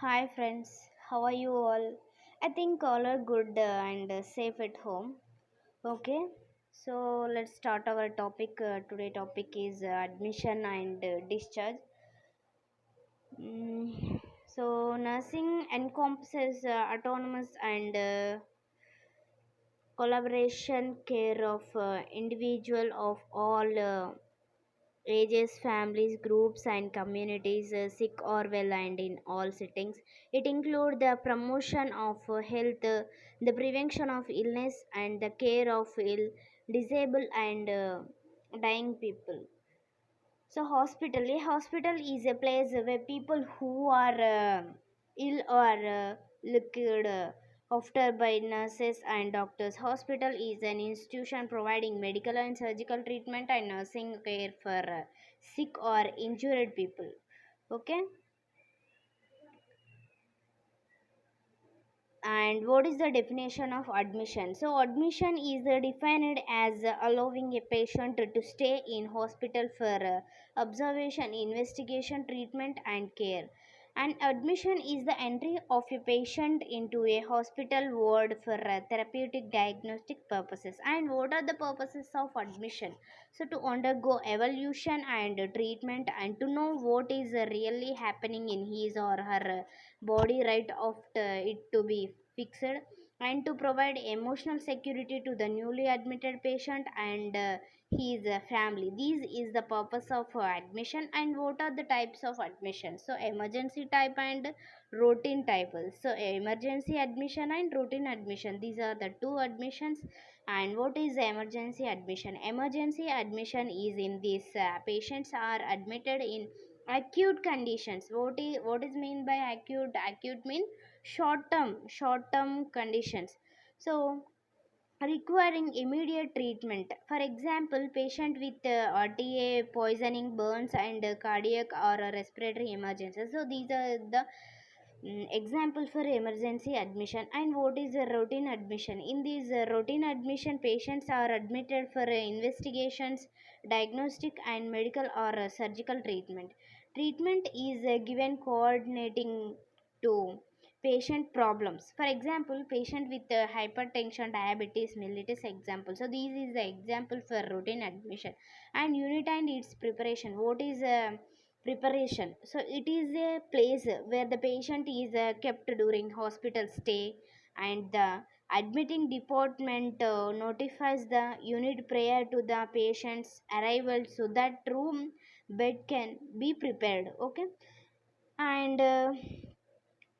Hi friends, how are you all? I think all are good and safe at home. Okay, so let's start our topic. Today topic is admission and discharge. So nursing encompasses autonomous and collaboration care of individual of all ages, families, groups, and communities, sick or well, and in all settings. It includes the promotion of health, the prevention of illness, and the care of ill, disabled, and dying people. So, a hospital is a place where people who are ill or looked after by nurses and doctors. Hospital is an institution providing medical and surgical treatment and nursing care for sick or injured people. Okay, and what is the definition of admission? So admission is defined as allowing a patient to stay in hospital for observation, investigation, treatment, and care. And admission is the entry of a patient into a hospital ward for therapeutic diagnostic purposes. And what are the purposes of admission? So to undergo evaluation and treatment, and to know what is really happening in his or her body right after it to be fixed, and to provide emotional security to the newly admitted patient and his family. This is the purpose of admission. And what are the types of admission? So emergency type and routine type. So emergency admission and routine admission, these are the two admissions. And what is emergency admission? Emergency admission is in this patients are admitted in acute conditions. What is mean by acute? Acute mean short term conditions, so requiring immediate treatment. For example, patient with RTA, poisoning, burns, and cardiac or respiratory emergencies. So these are the example for emergency admission. And what is a routine admission? In these routine admission, patients are admitted for investigations, diagnostic, and medical or surgical treatment. Treatment is given coordinating to patient problems. For example, patient with hypertension, diabetes, mellitus example. So this is the example for routine admission. And unit and its preparation. What is preparation? So it is a place where the patient is kept during hospital stay, and the admitting department notifies the unit prior to the patient's arrival so that room bed can be prepared. Okay, and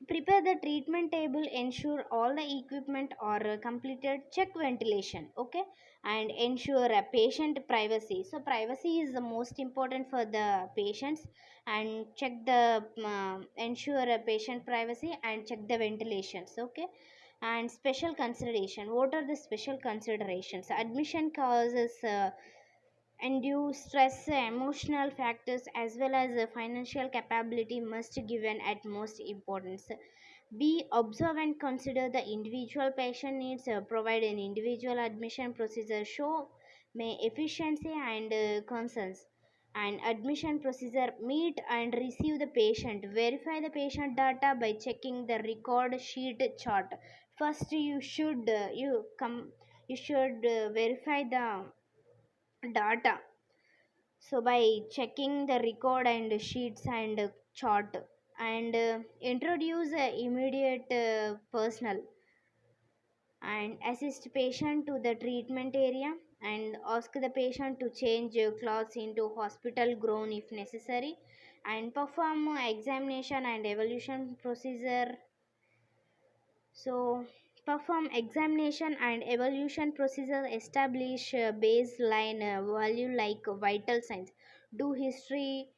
prepare the treatment table, ensure all the equipment are completed, check ventilation. Okay, and ensure a patient privacy. So privacy is the most important for the patients. And check the ensure a patient privacy and check the ventilations. Okay, and special consideration. What are the special considerations? Admission causes undue stress, emotional factors, as well as financial capability must given at most importance. Be observant, consider the individual patient needs, provide an individual admission procedure, show may efficiency and concerns. And admission procedure: meet and receive the patient, verify the patient data by checking the record sheet chart. First you should verify the data, so by checking the record and sheets and chart. And introduce immediate personnel and assist patient to the treatment area, and ask the patient to change clothes into hospital grown if necessary, and perform examination and evaluation procedure. So perform examination and evaluation procedure, establish baseline value like vital signs, do history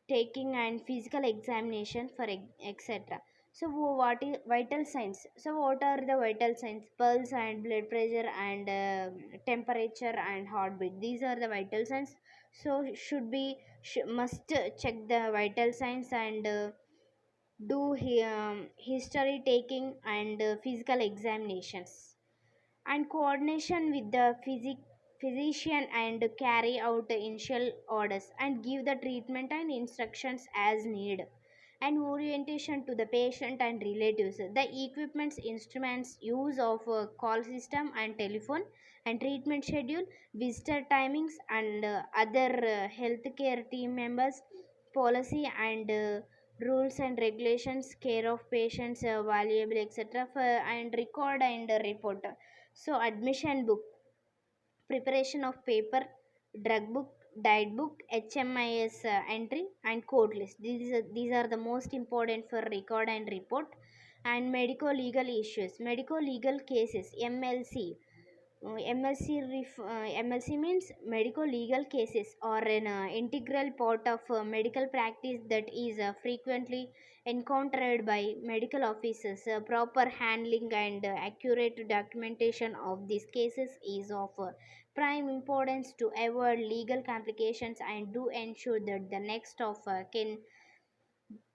taking and physical examination for etc. So what is vital signs? So what are the vital signs? Pulse and blood pressure and temperature and heartbeat, these are the vital signs. So must check the vital signs and do history taking and physical examinations. And coordination with the physician and carry out the initial orders and give the treatment and instructions as needed. and orientation to the patient and relatives. The equipments, instruments, use of call system and telephone, and treatment schedule, visitor timings, and other healthcare team members, policy and rules and regulations, care of patients, valuable, etc. And record and report. So admission book, preparation of paper, drug book, diet book, HMIS entry, and code list. These are the most important for record and report. And medico legal issues, medico legal cases, MLC. MLC means medico legal cases, or an integral part of medical practice that is frequently encountered by medical officers. Proper handling and accurate documentation of these cases is of prime importance to avoid legal complications and do ensure that the next of kin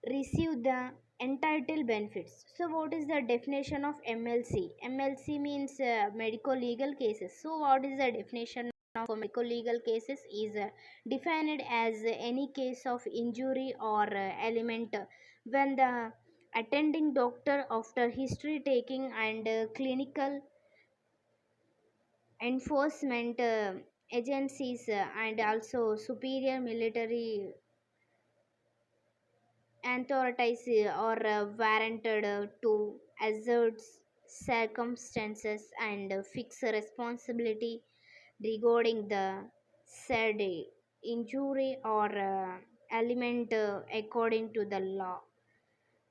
receive the entitled benefits. So, what is the definition of MLC? MLC means medico legal cases. So, what is the definition of medico legal cases? Is defined as any case of injury or ailment when the attending doctor, after history taking and clinical enforcement agencies and also superior military authorities or warranted to assert circumstances and fix responsibility regarding the said injury or element according to the law.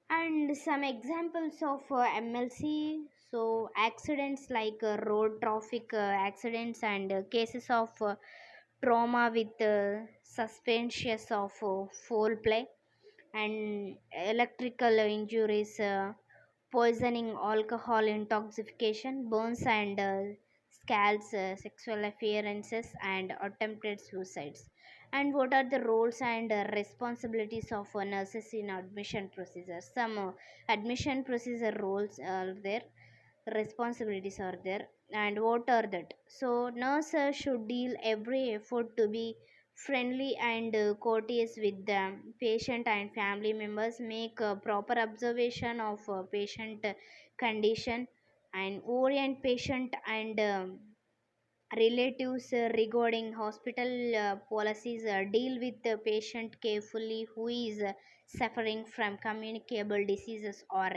And some examples of MLC, so accidents like road traffic accidents and cases of trauma with suspensions of foul play and electrical injuries, poisoning, alcohol intoxication, burns and scalds, sexual affaires, and attempted suicides. And what are the roles and responsibilities of nurses in admission procedures? Some admission procedure roles are there, responsibilities are there, and what are that? So nurses should deal every effort to be friendly and courteous with the patient and family members, make proper observation of patient condition, and orient patient and relatives regarding hospital policies, deal with the patient carefully who is suffering from communicable diseases or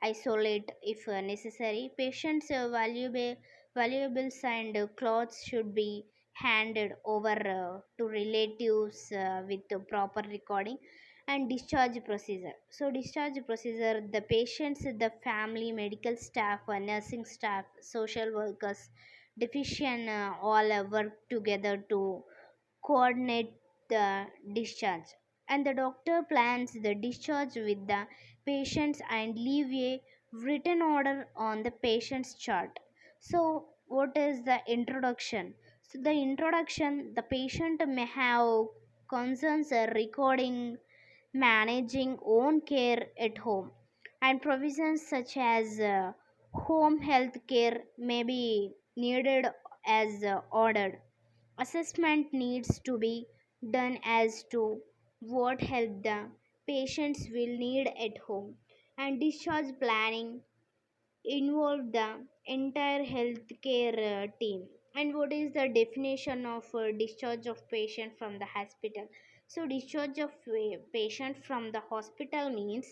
isolate if necessary. Patients valuables and clothes should be handed over to relatives with the proper recording. And discharge procedure, so discharge procedure, the patients, the family, medical staff, nursing staff, social workers, deficient all work together to coordinate the discharge, and the doctor plans the discharge with the patients and leave a written order on the patient's chart. So what is the introduction? So the introduction, the patient may have concerns recording managing own care at home, and provisions such as home health care may be needed as ordered. Assessment needs to be done as to what help the patients will need at home, and discharge planning involve the entire healthcare team. And what is the definition of discharge of patient from the hospital? So discharge of patient from the hospital means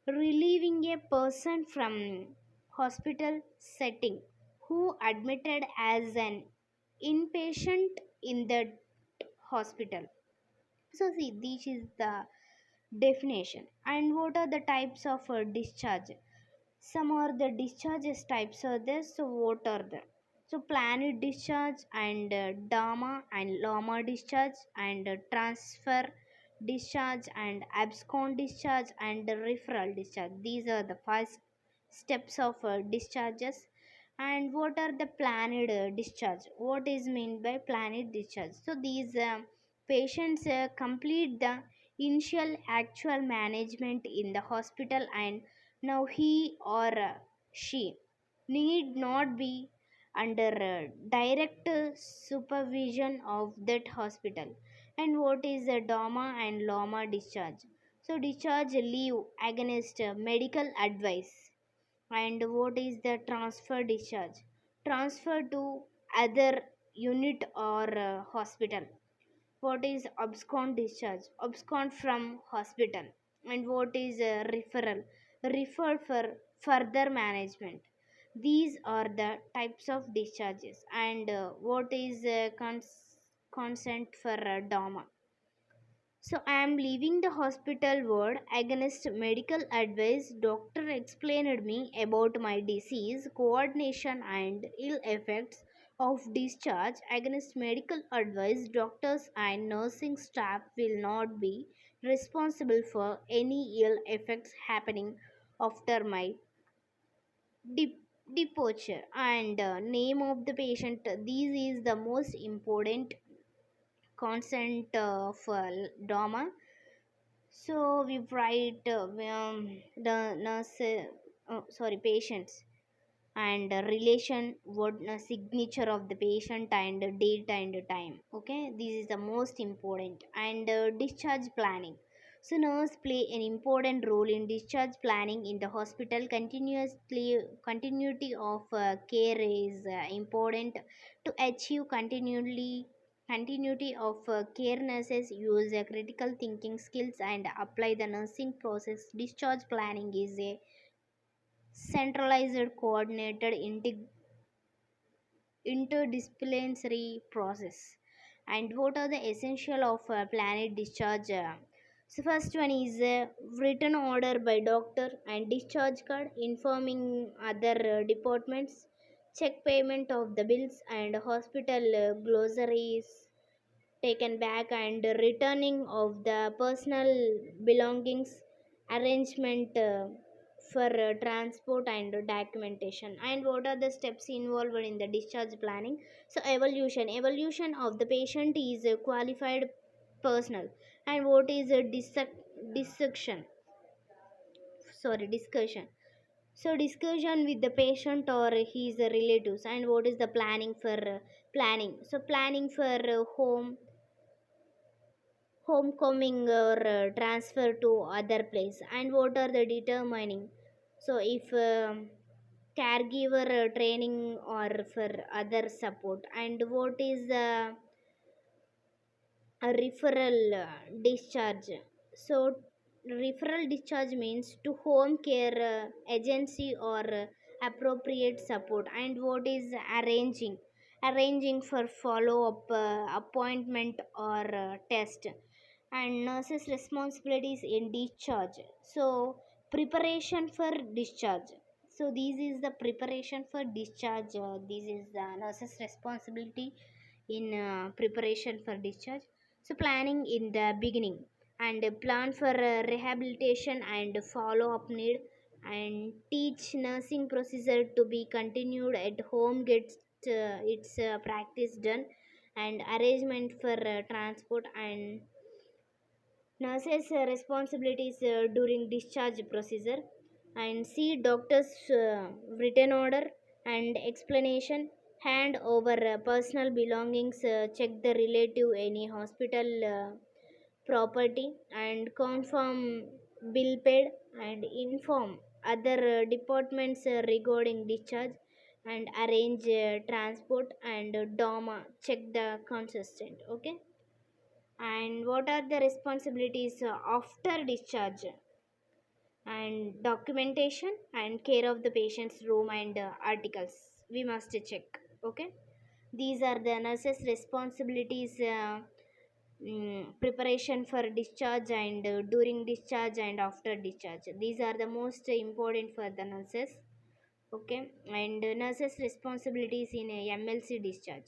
relieving a person from hospital setting who admitted as an inpatient in the hospital. So see, this is the definition. And what are the types of discharge? Some are the discharges types are there. So what are the? So planned discharge and DAMA and LAMA discharge and transfer discharge and abscond discharge and referral discharge. These are the five steps of discharges. And what are the planned discharge? What is meant by planned discharge? So these patients complete the initial actual management in the hospital, and now he or she need not be under direct supervision of that hospital. And what is a DAMA and LAMA discharge? So discharge leave against medical advice. And what is the transfer discharge? Transfer to other unit or hospital. What is abscond discharge? Abscond from hospital. And what is referral? Referred for further management. These are the types of discharges. And what is consent for DOMA? So I am leaving the hospital ward against medical advice. Doctor explained me about my disease, coordination and ill effects of discharge against medical advice. Doctors and nursing staff will not be responsible for any ill effects happening after my de- departure. And name of the patient. This is the most important consent for DOMA. So we write the nurse, patients and relation, what signature of the patient and date and time. Okay, this is the most important. And discharge planning. So nurse play an important role in discharge planning in the hospital. Continuity of care is important to achieve continuity of care. Nurses use critical thinking skills and apply the nursing process. Discharge planning is a centralized, coordinated, interdisciplinary process. And what are the essential of planet discharge? So first one is written order by doctor and discharge card informing other departments. Check payment of the bills and hospital glossaries taken back. And returning of the personal belongings. Arrangement for transport and documentation. And what are the steps involved in the discharge planning? So evaluation of the patient is a qualified personnel. And what is a dissection discussion. So discussion with the patient or his relatives. And what is the planning for planning? So planning for homecoming or transfer to other place. And what are the determining? So if caregiver training or for other support. And what is a referral discharge? So referral discharge means to home care agency or appropriate support. And what is arranging for follow up appointment or test. And nurses responsibilities in discharge. So preparation for discharge. So this is the preparation for discharge. This is the nurses responsibility in preparation for discharge. So planning in the beginning. And plan for rehabilitation and follow up need. And teach nursing procedure to be continued at home, gets its practice done. And arrangement for transport. And nurses responsibilities during discharge procedure. And see doctor's written order and explanation. Hand over personal belongings. Check the relative any hospital property. And confirm bill paid. And inform other departments regarding discharge. And arrange transport. And DOMA check the consistent. Okay. And what are the responsibilities after discharge? And documentation and care of the patient's room and articles we must check. Okay, these are the nurses responsibilities. Preparation for discharge and during discharge and after discharge, these are the most important for the nurses. Okay. And nurses responsibilities in a MLC discharge.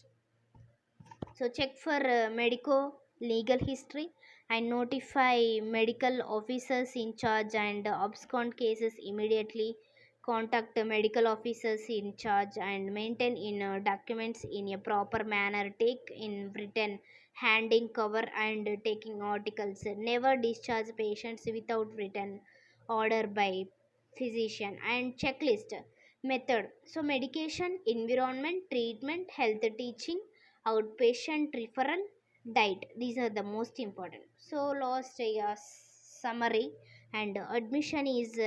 So check for medico legal history and notify medical officers in charge. And abscond cases immediately contact the medical officers in charge. And maintain in documents in a proper manner. Take in written handing cover and taking articles. Never discharge patients without written order by physician. And checklist method. So medication, environment, treatment, health teaching, outpatient referral, diet. These are the most important. So last, yes, summary. And admission is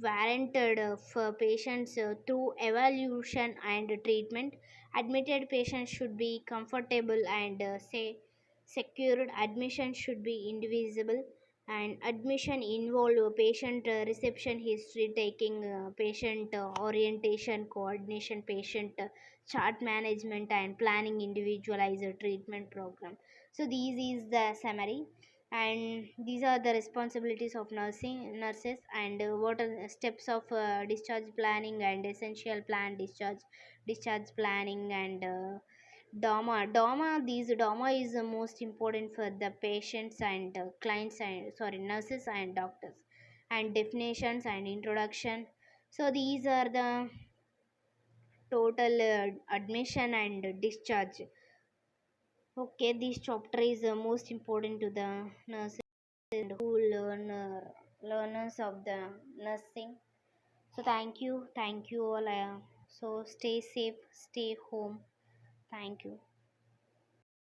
warranted for patients through evaluation and treatment. Admitted patients should be comfortable and say secured. Admission should be indivisible, and admission involve patient reception history taking, patient orientation coordination, patient chart management, and planning individualized treatment program. So these is the summary, and these are the responsibilities of nurses, and what are the steps of discharge planning and essential plan discharge planning, and these DOMA is the most important for the patients and clients, and sorry, nurses and doctors. And definitions and introduction. So these are the total admission and discharge. Okay, this chapter is most important to the nurses and who learners of the nursing. So thank you all. So stay safe, stay home. Thank you.